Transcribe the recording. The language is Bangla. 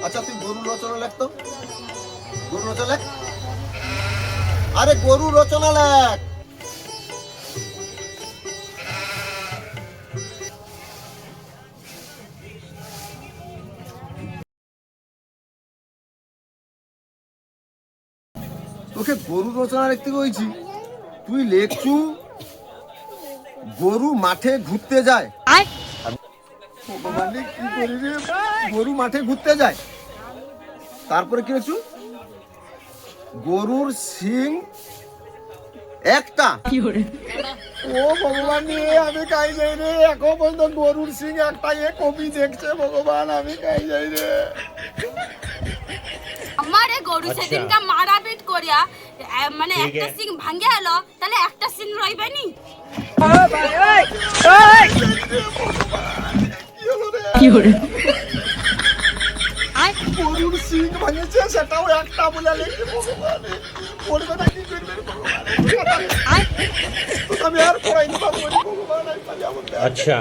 আচ্ছা তুই গরু রচনা লেখ তো, গরু রচনা লেখ। আরে গরু রচনা লেখ। তোকে গরু রচনা লিখতে বলছি, তুই লেখছু গরু মাঠে ঘুরতে যায়। ভগবান কি করি রে, গরু মাঠে ঘুরতে যায়। তারপরে কি লিখছু, গরুর শিং একটা। ও ভগবান রে, আমি কাই যাই রে, এখন পর্যন্ত গরুর শিং একটা এ কবি দেখছে। ভগবান আমি কাই যাই রে। আমারে গরু সেদিনকা মারাপিট করিয়া মানে একটা সিং ভাঙ্গে এলো, তাহলে একটা সিং রইবে নি। কি হলো রে? গরুর শিং ভাঙেছে, সেটাও একটা বলে লেখে। ভগবান পড়বে না কি করবে ভগবান, আমি আর পড়াইতে পারবো না ভগবান। अच्छा